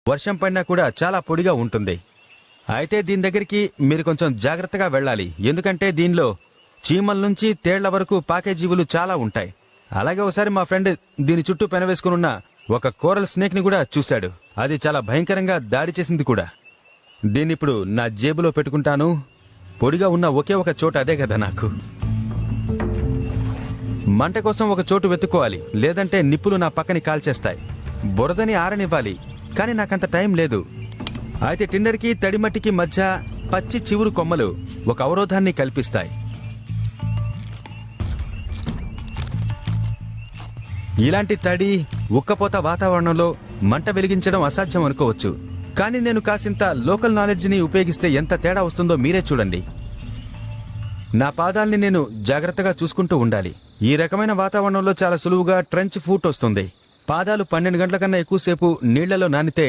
వర్షం పడినా కూడా చాలా పొడిగా ఉంటుంది. అయితే దీని దగ్గరికి మీరు కొంచెం జాగ్రత్తగా వెళ్ళాలి, ఎందుకంటే దీనిలో చీమల నుంచి తేళ్ల వరకు పాకే జీవులు చాలా ఉంటాయి. అలాగే ఒకసారి మా ఫ్రెండ్ దీని చుట్టూ పెనవేసుకునున్న ఒక కోరల్ స్నేక్ ని కూడా చూశాడు. అది చాలా భయంకరంగా దాడి చేసింది కూడా. దీన్నిప్పుడు నా జేబులో పెట్టుకుంటాను. పొడిగా ఉన్న ఒకే ఒక చోటు అదే కదా నాకు. మంట కోసం ఒక చోటు వెతుక్కోవాలి, లేదంటే నిప్పులు నా పక్కని కాల్చేస్తాయి. బురదని ఆరనివ్వాలి, కానీ నాకంత టైం లేదు. అయితే టిండర్కి తడిమట్టికి మధ్య పచ్చి చివురు కొమ్మలు ఒక అవరోధాన్ని కల్పిస్తాయి. ఇలాంటి తడి, ఉక్కపోత వాతావరణంలో మంట వెలిగించడం అసాధ్యం అనుకోవచ్చు, కానీ నేను కాసింత లోకల్ నాలెడ్జ్ని ఉపయోగిస్తే ఎంత తేడా వస్తుందో మీరే చూడండి. నా పాదాల్ని నేను జాగ్రత్తగా చూసుకుంటూ ఉండాలి. ఈ రకమైన వాతావరణంలో చాలా సులువుగా ట్రెంచ్ ఫూట్ వస్తుంది. పాదాలు 12 గంటల కన్నా ఎక్కువసేపు నీళ్లలో నానితే